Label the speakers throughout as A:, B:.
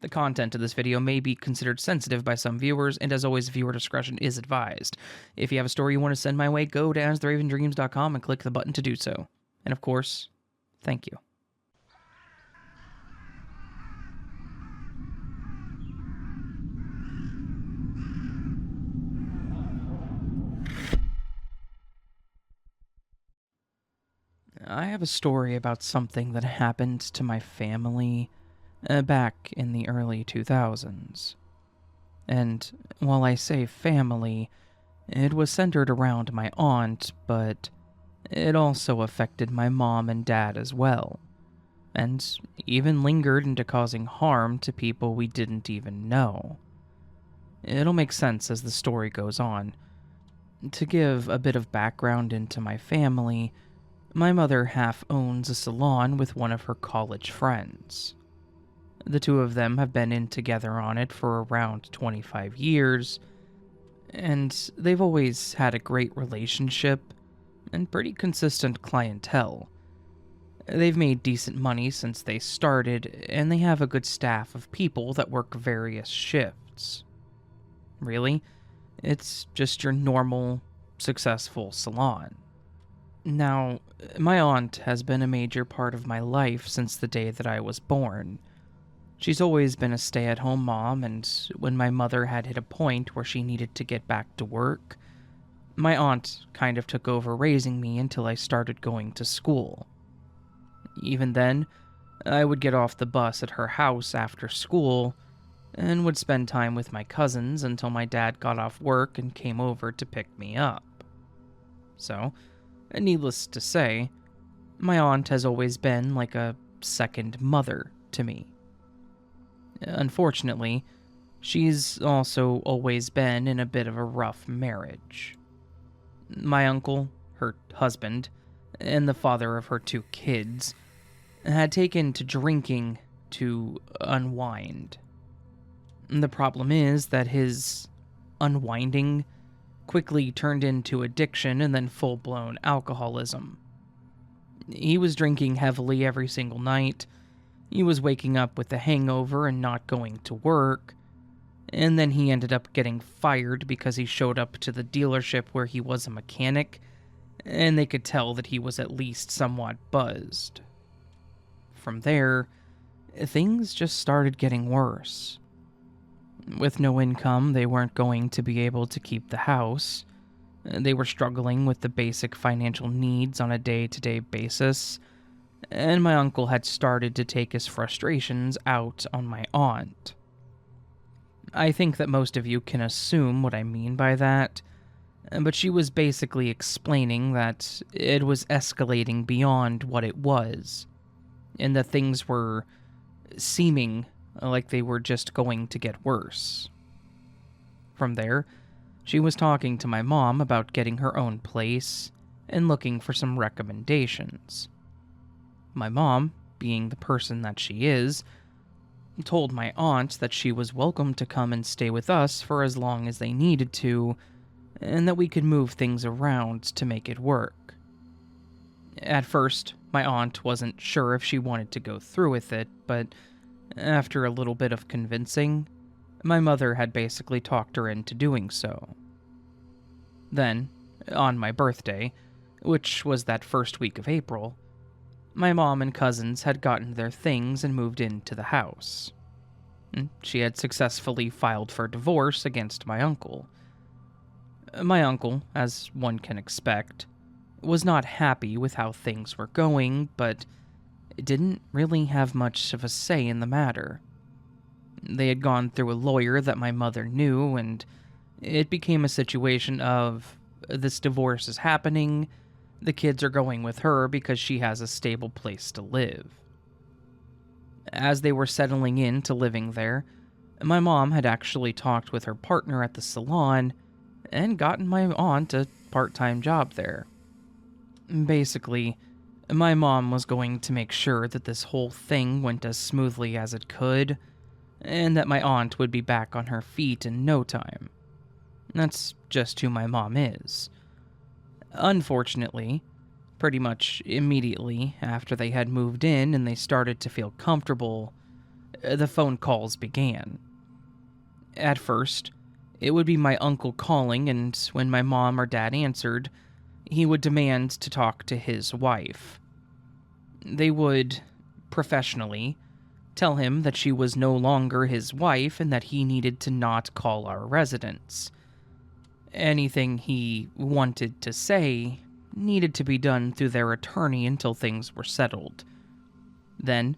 A: The content of this video may be considered sensitive by some viewers, and as always, viewer discretion is advised. If you have a story you want to send my way, go to astheravendreams.com and click the button to do so. And of course, thank you. I have a story about something that happened to my family back in the early 2000s. And while I say family, it was centered around my aunt, but it also affected my mom and dad as well, and even lingered into causing harm to people we didn't even know. It'll make sense as the story goes on. To give a bit of background into my family, my mother half owns a salon with one of her college friends. The two of them have been in together on it for around 25 years, and they've always had a great relationship and pretty consistent clientele. They've made decent money since they started, and they have a good staff of people that work various shifts. Really, it's just your normal, successful salon. Now, my aunt has been a major part of my life since the day that I was born. She's always been a stay-at-home mom, and when my mother had hit a point where she needed to get back to work, my aunt kind of took over raising me until I started going to school. Even then, I would get off the bus at her house after school and would spend time with my cousins until my dad got off work and came over to pick me up. So, needless to say, my aunt has always been like a second mother to me. Unfortunately, she's also always been in a bit of a rough marriage. My uncle, her husband, and the father of her two kids had taken to drinking to unwind. The problem is that his unwinding quickly turned into addiction and then full-blown alcoholism. He was drinking heavily every single night. He was waking up with a hangover and not going to work. And then he ended up getting fired because he showed up to the dealership where he was a mechanic, and they could tell that he was at least somewhat buzzed. From there, things just started getting worse. With no income, they weren't going to be able to keep the house. They were struggling with the basic financial needs on a day-to-day basis, and my uncle had started to take his frustrations out on my aunt. I think that most of you can assume what I mean by that, but she was basically explaining that it was escalating beyond what it was, and that things were seeming like they were just going to get worse. From there, she was talking to my mom about getting her own place and looking for some recommendations. My mom, being the person that she is, told my aunt that she was welcome to come and stay with us for as long as they needed to, and that we could move things around to make it work. At first, my aunt wasn't sure if she wanted to go through with it, but after a little bit of convincing, my mother had basically talked her into doing so. Then, on my birthday, which was that first week of April, my mom and cousins had gotten their things and moved into the house. She had successfully filed for divorce against my uncle. My uncle, as one can expect, was not happy with how things were going, but didn't really have much of a say in the matter. They had gone through a lawyer that my mother knew, and it became a situation of, this divorce is happening, the kids are going with her because she has a stable place to live. As they were settling into living there, my mom had actually talked with her partner at the salon and gotten my aunt a part-time job there. Basically, my mom was going to make sure that this whole thing went as smoothly as it could, and that my aunt would be back on her feet in no time. That's just who my mom is. Unfortunately, pretty much immediately after they had moved in and they started to feel comfortable, the phone calls began. At first, it would be my uncle calling, and when my mom or dad answered, he would demand to talk to his wife. They would, professionally, tell him that she was no longer his wife and that he needed to not call our residence. Anything he wanted to say needed to be done through their attorney until things were settled. Then,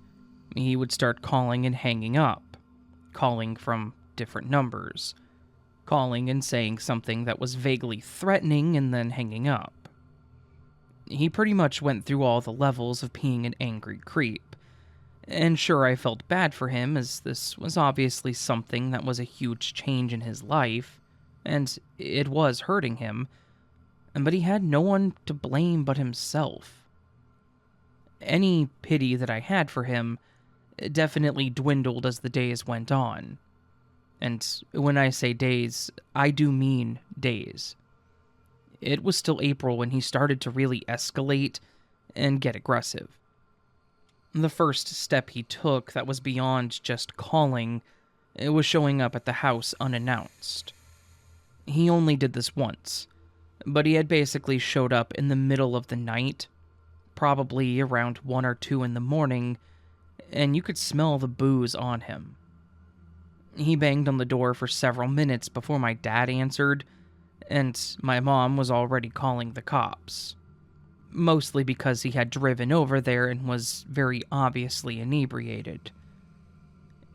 A: he would start calling and hanging up, calling from different numbers, calling and saying something that was vaguely threatening and then hanging up. He pretty much went through all the levels of being an angry creep. And sure, I felt bad for him, as this was obviously something that was a huge change in his life, and it was hurting him, but he had no one to blame but himself. Any pity that I had for him definitely dwindled as the days went on. And when I say days, I do mean days. It was still April when he started to really escalate and get aggressive. The first step he took that was beyond just calling, it was showing up at the house unannounced. He only did this once, but he had basically showed up in the middle of the night, probably around 1 or 2 in the morning, and you could smell the booze on him. He banged on the door for several minutes before my dad answered, and my mom was already calling the cops. Mostly because he had driven over there and was very obviously inebriated.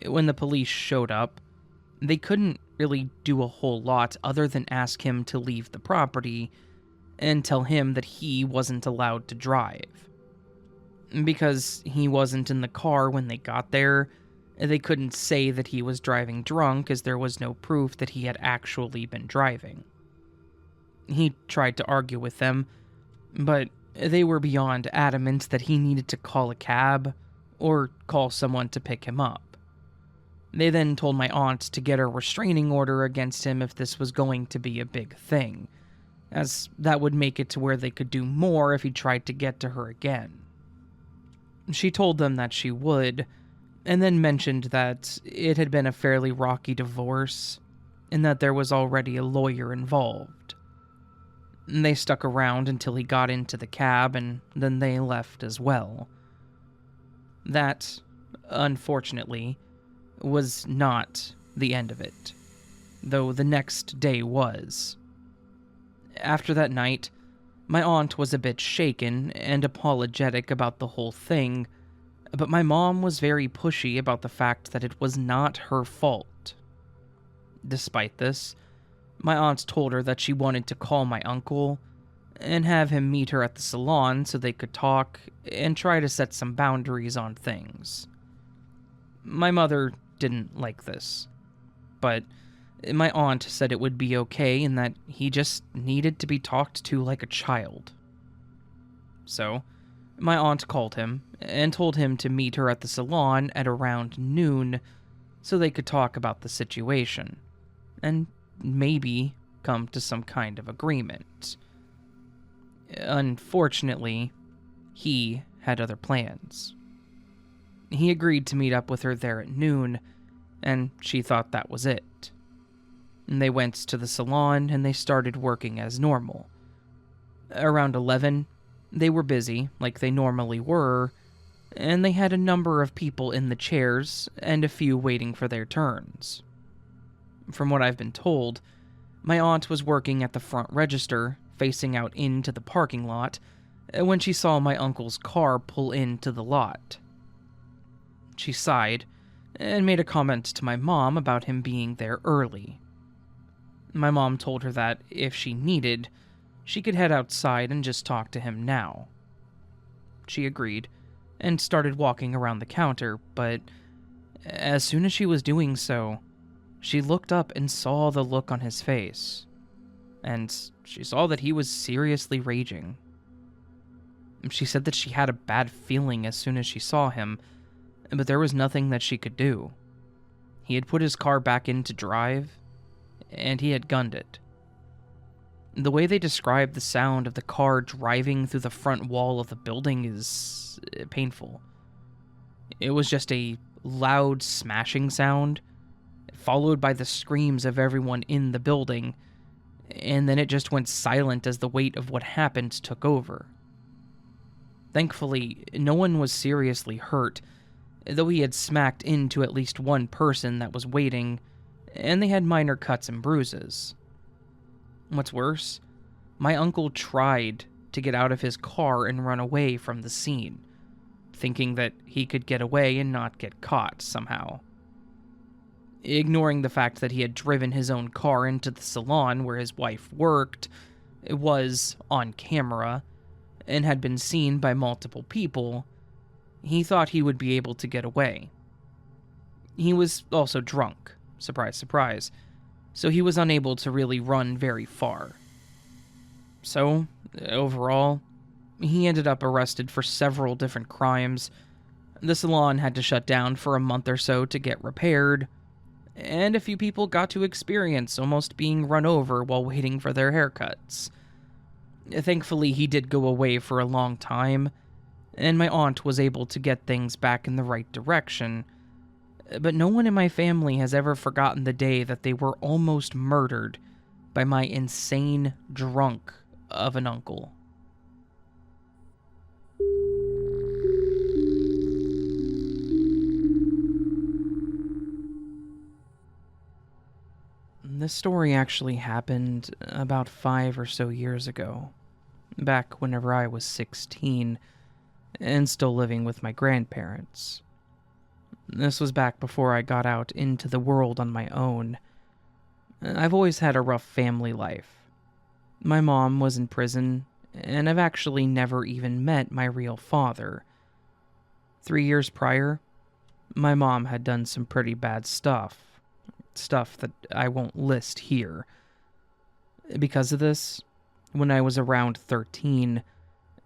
A: When the police showed up, they couldn't really do a whole lot other than ask him to leave the property and tell him that he wasn't allowed to drive. Because he wasn't in the car when they got there, they couldn't say that he was driving drunk as there was no proof that he had actually been driving. He tried to argue with them, but they were beyond adamant that he needed to call a cab or call someone to pick him up. They then told my aunt to get a restraining order against him if this was going to be a big thing, as that would make it to where they could do more if he tried to get to her again. She told them that she would, and then mentioned that it had been a fairly rocky divorce, and that there was already a lawyer involved. They stuck around until he got into the cab, and then they left as well. That, unfortunately, was not the end of it, though the next day was. After that night, my aunt was a bit shaken and apologetic about the whole thing, but my mom was very pushy about the fact that it was not her fault. Despite this, my aunt told her that she wanted to call my uncle and have him meet her at the salon so they could talk and try to set some boundaries on things. My mother didn't like this, but my aunt said it would be okay and that he just needed to be talked to like a child. So, my aunt called him and told him to meet her at the salon at around noon so they could talk about the situation and maybe come to some kind of agreement. Unfortunately, he had other plans. He agreed to meet up with her there at noon, and she thought that was it. They went to the salon and they started working as normal. Around 11, they were busy, like they normally were, and they had a number of people in the chairs and a few waiting for their turns. From what I've been told, my aunt was working at the front register, facing out into the parking lot, when she saw my uncle's car pull into the lot. She sighed and made a comment to my mom about him being there early. My mom told her that if she needed, she could head outside and just talk to him now. She agreed and started walking around the counter, but as soon as she was doing so, she looked up and saw the look on his face, and she saw that he was seriously raging. She said that she had a bad feeling as soon as she saw him, but there was nothing that she could do. He had put his car back in to drive, and he had gunned it. The way they described the sound of the car driving through the front wall of the building is painful. It was just a loud smashing sound, followed by the screams of everyone in the building, and then it just went silent as the weight of what happened took over. Thankfully, no one was seriously hurt, though he had smacked into at least one person that was waiting, and they had minor cuts and bruises. What's worse, my uncle tried to get out of his car and run away from the scene, thinking that he could get away and not get caught somehow. Ignoring the fact that he had driven his own car into the salon where his wife worked, it was on camera, and had been seen by multiple people, he thought he would be able to get away. He was also drunk, surprise, surprise, so he was unable to really run very far. So, overall, he ended up arrested for several different crimes. The salon had to shut down for a month or so to get repaired, and a few people got to experience almost being run over while waiting for their haircuts. Thankfully, he did go away for a long time, and my aunt was able to get things back in the right direction, but no one in my family has ever forgotten the day that they were almost murdered by my insane drunk of an uncle. This story actually happened about 5 or so years ago, back whenever I was 16 and still living with my grandparents. This was back before I got out into the world on my own. I've always had a rough family life. My mom was in prison, and I've actually never even met my real father. 3 years prior, my mom had done some pretty bad stuff that I won't list here. Because of this, when I was around 13,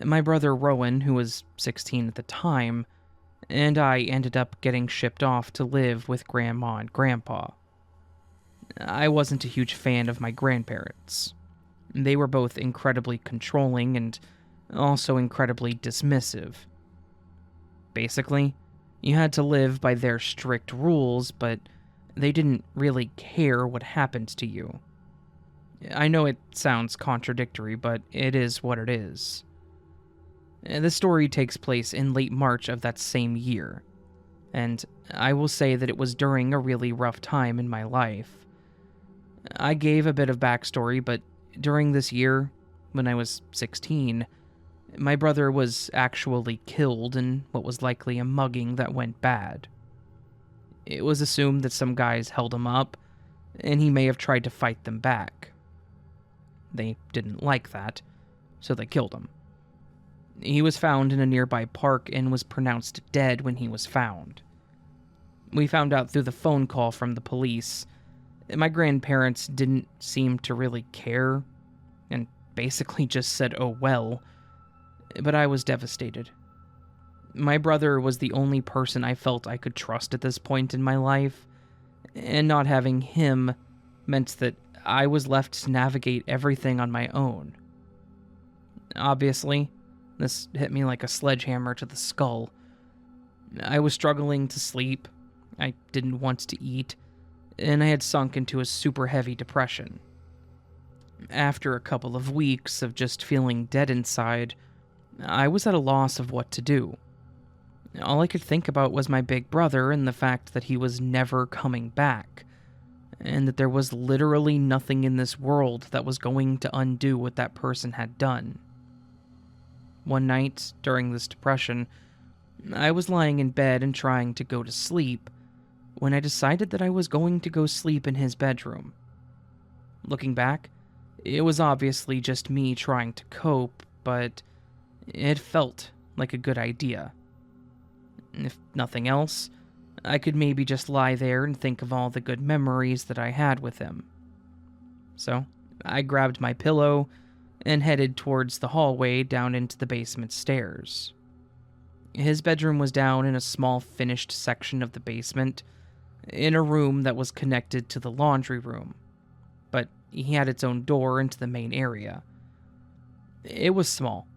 A: my brother Rowan, who was 16 at the time, and I ended up getting shipped off to live with Grandma and Grandpa. I wasn't a huge fan of my grandparents. They were both incredibly controlling and also incredibly dismissive. Basically, you had to live by their strict rules, but they didn't really care what happened to you. I know it sounds contradictory, but it is what it is. The story takes place in late March of that same year, and I will say that it was during a really rough time in my life. I gave a bit of backstory, but during this year, when I was 16, my brother was actually killed in what was likely a mugging that went bad. It was assumed that some guys held him up, and he may have tried to fight them back. They didn't like that, so they killed him. He was found in a nearby park and was pronounced dead when he was found. We found out through the phone call from the police. My grandparents didn't seem to really care, and basically just said, "Oh well," but I was devastated. My brother was the only person I felt I could trust at this point in my life, and not having him meant that I was left to navigate everything on my own. Obviously, this hit me like a sledgehammer to the skull. I was struggling to sleep, I didn't want to eat, and I had sunk into a super heavy depression. After a couple of weeks of just feeling dead inside, I was at a loss of what to do. All I could think about was my big brother and the fact that he was never coming back, and that there was literally nothing in this world that was going to undo what that person had done. One night, during this depression, I was lying in bed and trying to go to sleep when I decided that I was going to go sleep in his bedroom. Looking back, it was obviously just me trying to cope, but it felt like a good idea. If nothing else, I could maybe just lie there and think of all the good memories that I had with him. So, I grabbed my pillow and headed towards the hallway down into the basement stairs. His bedroom was down in a small finished section of the basement, in a room that was connected to the laundry room, but he had its own door into the main area. It was small,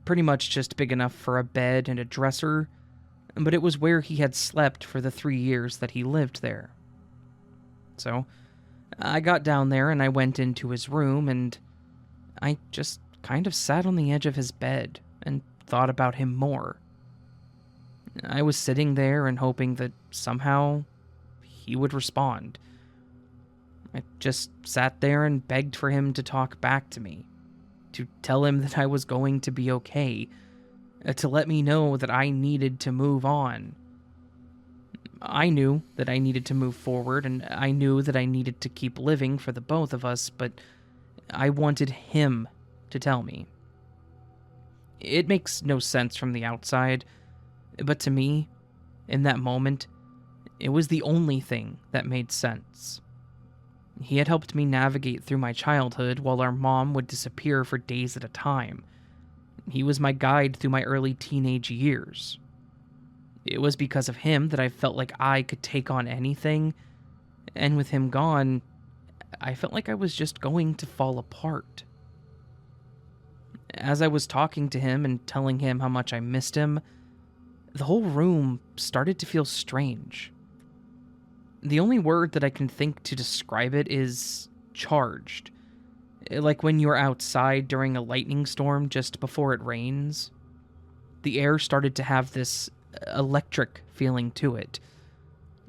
A: pretty much just big enough for a bed and a dresser, but it was where he had slept for the 3 years that he lived there. So, I got down there and I went into his room and I just kind of sat on the edge of his bed and thought about him more. I was sitting there and hoping that somehow he would respond. I just sat there and begged for him to talk back to me, to tell him that I was going to be okay, to let me know that I needed to move on. I knew that I needed to move forward, and I knew that I needed to keep living for the both of us, but I wanted him to tell me. It makes no sense from the outside, but to me, in that moment, it was the only thing that made sense. He had helped me navigate through my childhood while our mom would disappear for days at a time. He was my guide through my early teenage years. It was because of him that I felt like I could take on anything, and with him gone, I felt like I was just going to fall apart. As I was talking to him and telling him how much I missed him, the whole room started to feel strange. The only word that I can think to describe it is charged. Like when you're outside during a lightning storm just before it rains. The air started to have this electric feeling to it.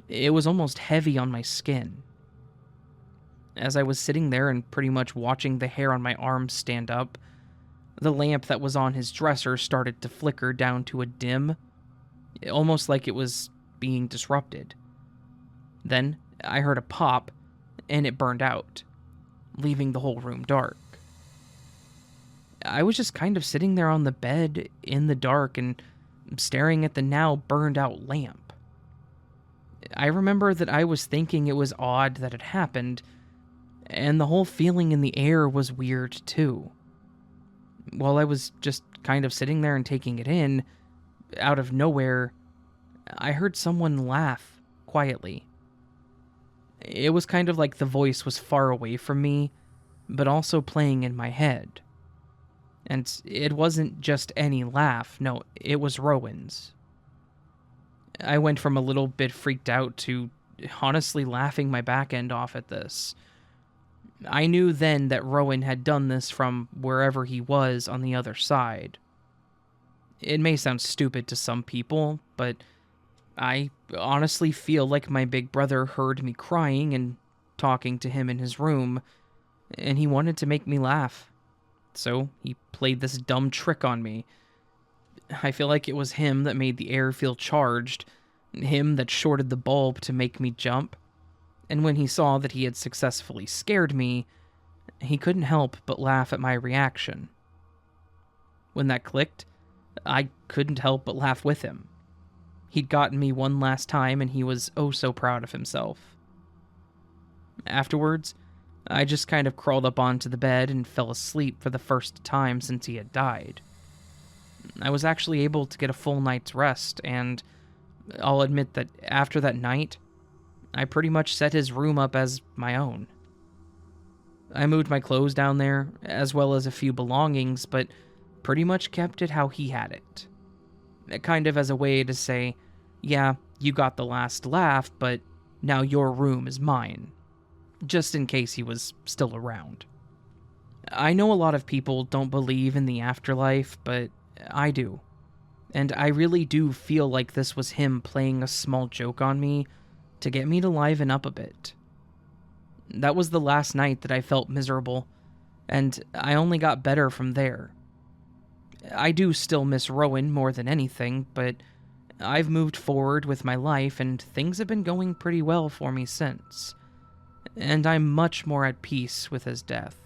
A: It was almost heavy on my skin. As I was sitting there and pretty much watching the hair on my arms stand up, the lamp that was on his dresser started to flicker down to a dim, almost like it was being disrupted. Then I heard a pop, and it burned out, leaving the whole room dark. I was just kind of sitting there on the bed in the dark and staring at the now burned out lamp. I remember that I was thinking it was odd that it happened, and the whole feeling in the air was weird too. While I was just kind of sitting there and taking it in, out of nowhere, I heard someone laugh quietly. It was kind of like the voice was far away from me, but also playing in my head. And it wasn't just any laugh, no, it was Rowan's. I went from a little bit freaked out to honestly laughing my back end off at this. I knew then that Rowan had done this from wherever he was on the other side. It may sound stupid to some people, but I honestly feel like my big brother heard me crying and talking to him in his room, and he wanted to make me laugh. So he played this dumb trick on me. I feel like it was him that made the air feel charged, him that shorted the bulb to make me jump, and when he saw that he had successfully scared me, he couldn't help but laugh at my reaction. When that clicked, I couldn't help but laugh with him. He'd gotten me one last time, and he was oh so proud of himself. Afterwards, I just kind of crawled up onto the bed and fell asleep for the first time since he had died. I was actually able to get a full night's rest, and I'll admit that after that night, I pretty much set his room up as my own. I moved my clothes down there, as well as a few belongings, but pretty much kept it how he had it. Kind of as a way to say, yeah, you got the last laugh, but now your room is mine. Just in case he was still around. I know a lot of people don't believe in the afterlife, but I do. And I really do feel like this was him playing a small joke on me to get me to liven up a bit. That was the last night that I felt miserable, and I only got better from there. I do still miss Rowan more than anything, but I've moved forward with my life and things have been going pretty well for me since. And I'm much more at peace with his death.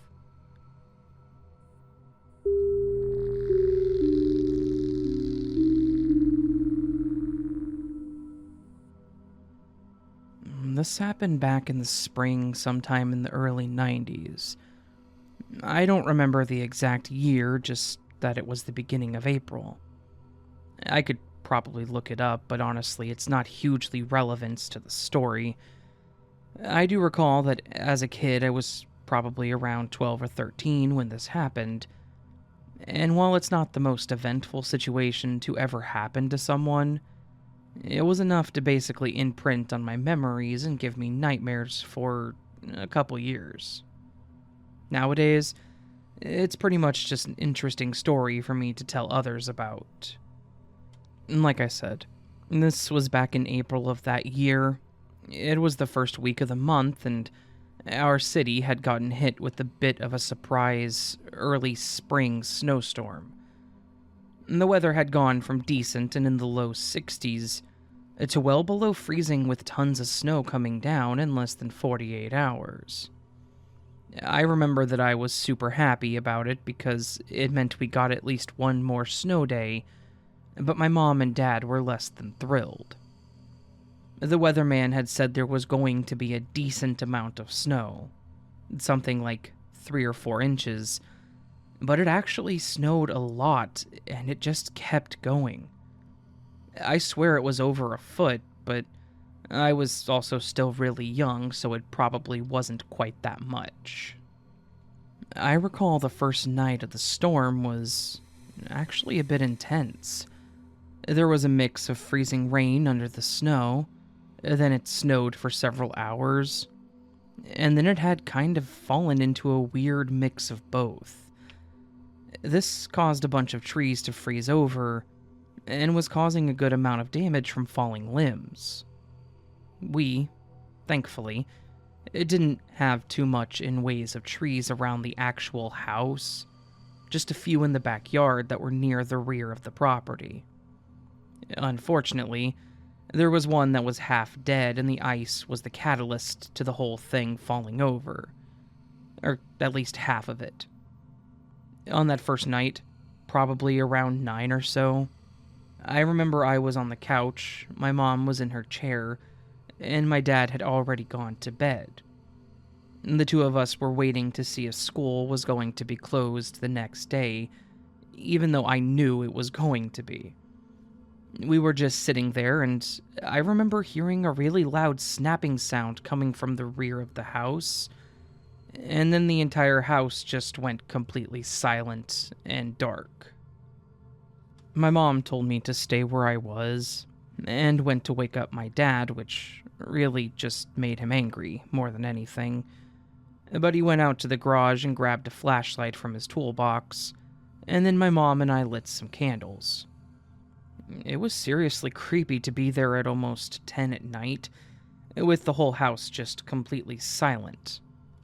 A: This happened back in the spring sometime in the early 90s. I don't remember the exact year, just that it was the beginning of April. I could probably look it up, but honestly, it's not hugely relevant to the story. I do recall that as a kid, I was probably around 12 or 13 when this happened, and while it's not the most eventful situation to ever happen to someone, It was enough to basically imprint on my memories and give me nightmares for a couple years. Nowadays, it's pretty much just an interesting story for me to tell others about. And like I said, this was back in April of that year. It was the first week of the month, and our city had gotten hit with a bit of a surprise early spring snowstorm. The weather had gone from decent and in the low 60s to well below freezing with tons of snow coming down in less than 48 hours. I remember that I was super happy about it because it meant we got at least one more snow day, but my mom and dad were less than thrilled. The weatherman had said there was going to be a decent amount of snow, something like 3 or 4 inches, but it actually snowed a lot, and it just kept going. I swear it was over a foot, but I was also still really young, so it probably wasn't quite that much. I recall the first night of the storm was actually a bit intense. There was a mix of freezing rain under the snow, then it snowed for several hours, and then it had kind of fallen into a weird mix of both. This caused a bunch of trees to freeze over, and was causing a good amount of damage from falling limbs. We, thankfully, didn't have too much in ways of trees around the actual house, just a few in the backyard that were near the rear of the property. Unfortunately, there was one that was half dead, and the ice was the catalyst to the whole thing falling over. Or at least half of it. On that first night, probably around 9 or so, I remember I was on the couch, my mom was in her chair, and my dad had already gone to bed. The two of us were waiting to see if school was going to be closed the next day, even though I knew it was going to be. We were just sitting there, and I remember hearing a really loud snapping sound coming from the rear of the house, and then the entire house just went completely silent and dark. My mom told me to stay where I was, and went to wake up my dad, which really just made him angry more than anything. But he went out to the garage and grabbed a flashlight from his toolbox, and then my mom and I lit some candles. It was seriously creepy to be there at almost 10 at night, with the whole house just completely silent,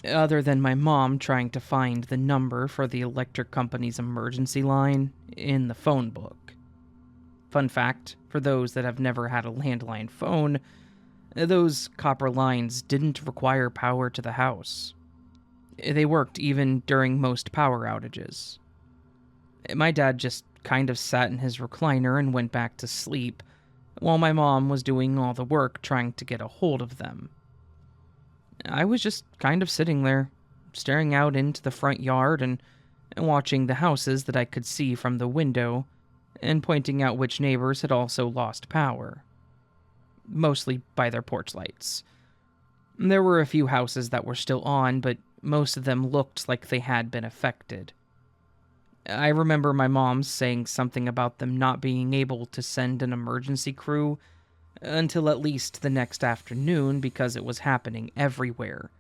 A: other than my mom trying to find the number for the electric company's emergency line in the phone book. Fun fact, for those that have never had a landline phone, those copper lines didn't require power to the house. They worked even during most power outages. My dad just kind of sat in his recliner and went back to sleep, while my mom was doing all the work trying to get a hold of them. I was just kind of sitting there, staring out into the front yard and watching the houses that I could see from the window, and pointing out which neighbors had also lost power. Mostly by their porch lights. There were a few houses that were still on, but most of them looked like they had been affected. I remember my mom saying something about them not being able to send an emergency crew until at least the next afternoon because it was happening everywhere.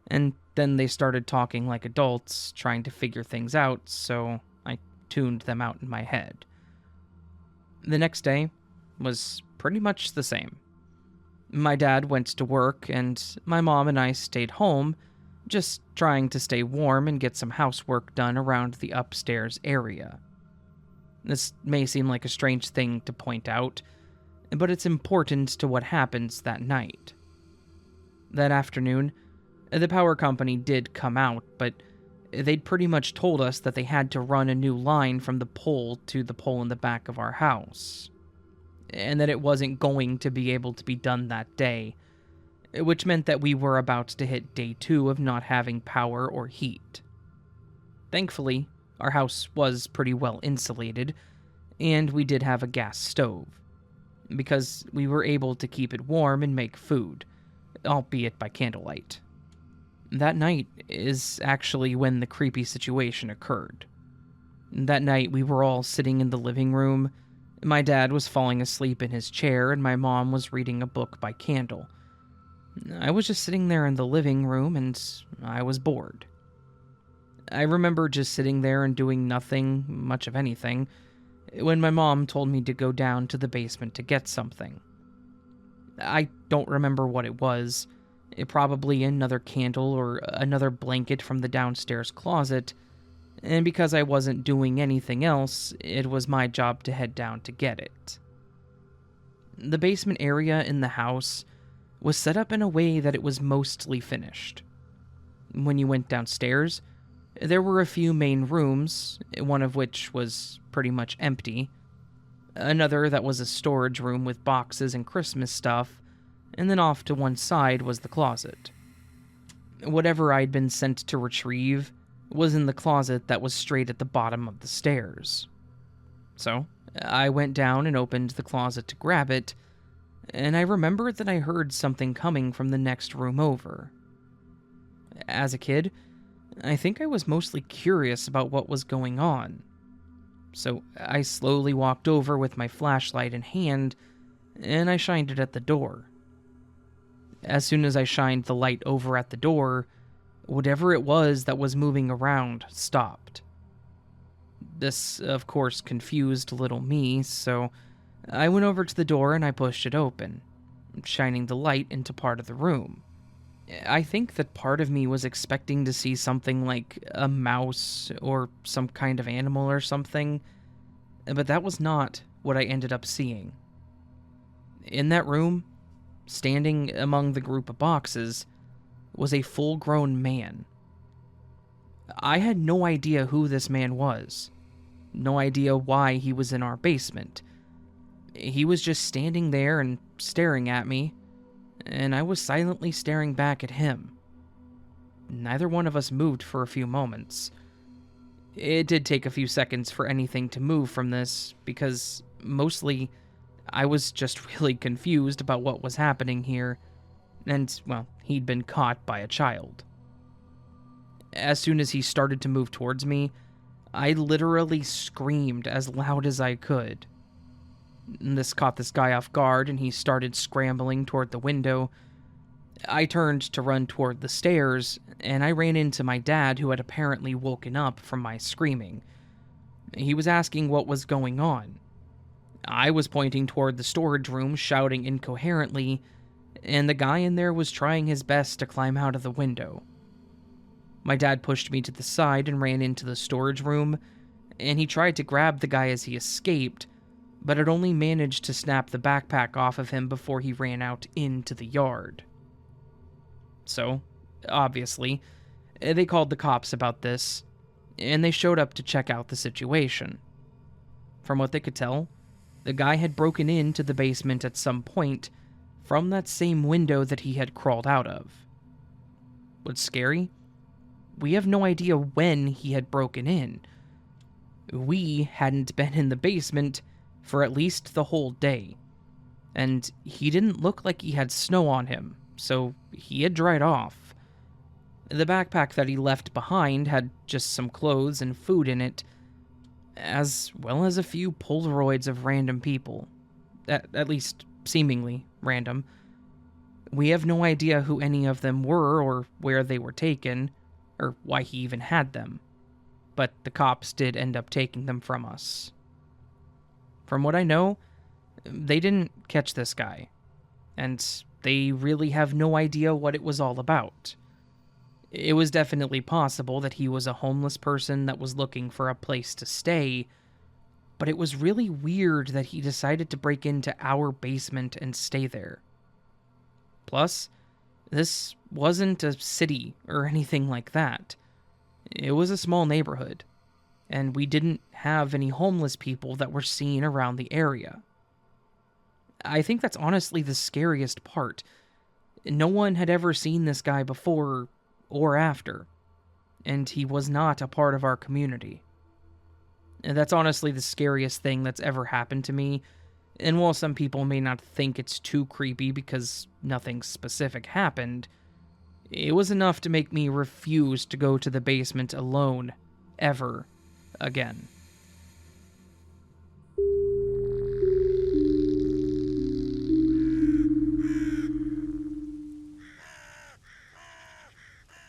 A: And then they started talking like adults, trying to figure things out, so I tuned them out in my head. The next day was pretty much the same. My dad went to work, and my mom and I stayed home, just trying to stay warm and get some housework done around the upstairs area. This may seem like a strange thing to point out, but it's important to what happens that night. That afternoon, the power company did come out, but they'd pretty much told us that they had to run a new line from the pole to the pole in the back of our house, and that it wasn't going to be able to be done that day, which meant that we were about to hit day 2 of not having power or heat. Thankfully, our house was pretty well insulated, and we did have a gas stove, because we were able to keep it warm and make food, albeit by candlelight. That night is actually when the creepy situation occurred. That night we were all sitting in the living room, My dad was falling asleep in his chair, and my mom was reading a book by candle. I was just sitting there in the living room, and I was bored. I remember just sitting there and doing nothing, much of anything, when my mom told me to go down to the basement to get something. I don't remember what it was. Probably another candle or another blanket from the downstairs closet, and because I wasn't doing anything else, it was my job to head down to get it. The basement area in the house was set up in a way that it was mostly finished. When you went downstairs, there were a few main rooms, one of which was pretty much empty, another that was a storage room with boxes and Christmas stuff, and then off to one side was the closet. Whatever I'd been sent to retrieve was in the closet that was straight at the bottom of the stairs. So, I went down and opened the closet to grab it, and I remembered that I heard something coming from the next room over. As a kid, I think I was mostly curious about what was going on. So I slowly walked over with my flashlight in hand, and I shined it at the door. As soon as I shined the light over at the door, whatever it was that was moving around stopped. This, of course, confused little me, so I went over to the door and I pushed it open, shining the light into part of the room. I think that part of me was expecting to see something like a mouse or some kind of animal or something, but that was not what I ended up seeing. In that room, standing among the group of boxes, was a full-grown man. I had no idea who this man was, no idea why he was in our basement. He was just standing there and staring at me, and I was silently staring back at him. Neither one of us moved for a few moments. It did take a few seconds for anything to move from this, because mostly I was just really confused about what was happening here, and, well, he'd been caught by a child. As soon as he started to move towards me, I literally screamed as loud as I could. This caught this guy off guard, and he started scrambling toward the window. I turned to run toward the stairs, and I ran into my dad, who had apparently woken up from my screaming. He was asking what was going on. I was pointing toward the storage room, shouting incoherently, and the guy in there was trying his best to climb out of the window. My dad pushed me to the side and ran into the storage room, and he tried to grab the guy as he escaped, but had only managed to snap the backpack off of him before he ran out into the yard. So, obviously, they called the cops about this, and they showed up to check out the situation. From what they could tell, the guy had broken into the basement at some point from that same window that he had crawled out of. What's scary? We have no idea when he had broken in. We hadn't been in the basement for at least the whole day, and he didn't look like he had snow on him, so he had dried off. The backpack that he left behind had just some clothes and food in it, as well as a few Polaroids of random people, at least seemingly random. We have no idea who any of them were or where they were taken, or why he even had them, but the cops did end up taking them from us. From what I know, they didn't catch this guy, and they really have no idea what it was all about. It was definitely possible that he was a homeless person that was looking for a place to stay, but it was really weird that he decided to break into our basement and stay there. Plus, this wasn't a city or anything like that. It was a small neighborhood, and we didn't have any homeless people that were seen around the area. I think that's honestly the scariest part. No one had ever seen this guy before or after, and he was not a part of our community. And that's honestly the scariest thing that's ever happened to me, and while some people may not think it's too creepy because nothing specific happened, it was enough to make me refuse to go to the basement alone, ever again.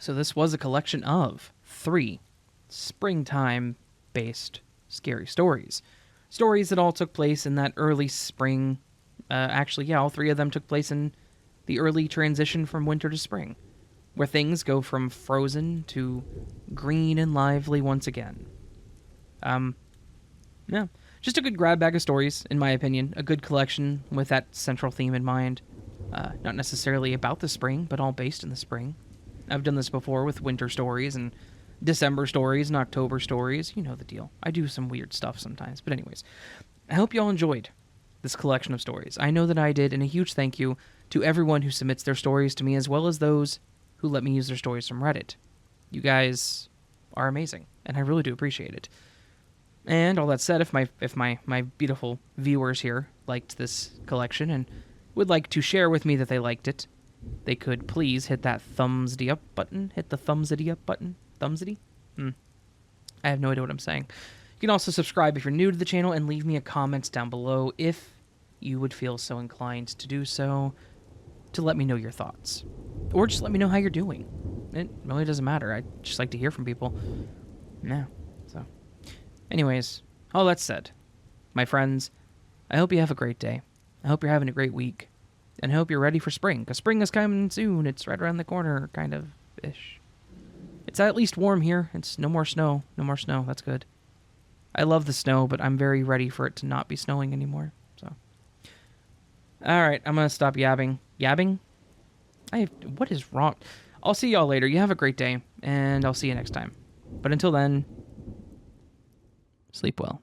A: So this was a collection of 3 springtime-based scary stories. Stories that all took place in that early spring. Actually, yeah, all 3 of them took place in the early transition from winter to spring, where things go from frozen to green and lively once again. Yeah, just a good grab bag of stories, in my opinion. A good collection with that central theme in mind. Not necessarily about the spring, but all based in the spring. I've done this before with winter stories and December stories and October stories. You know the deal. I do some weird stuff sometimes. But anyways, I hope you all enjoyed this collection of stories. I know that I did, and a huge thank you to everyone who submits their stories to me, as well as those who let me use their stories from Reddit. You guys are amazing, and I really do appreciate it. And all that said, if my beautiful viewers here liked this collection and would like to share with me that they liked it, they could please hit that thumbsity up button. Hit the thumbsity up button. Thumbsity? I have no idea what I'm saying. You can also subscribe if you're new to the channel and leave me a comment down below if you would feel so inclined to do so, to let me know your thoughts. Or just let me know how you're doing. It really doesn't matter. I just like to hear from people. Yeah, so... Anyways, all that said, my friends, I hope you have a great day. I hope you're having a great week. And I hope you're ready for spring, because spring is coming soon. It's right around the corner, kind of-ish. It's at least warm here. It's no more snow. No more snow. That's good. I love the snow, but I'm very ready for it to not be snowing anymore. So, alright, I'm going to stop yabbing. Yabbing? What is wrong? I'll see y'all later. You have a great day, and I'll see you next time. But until then... sleep well.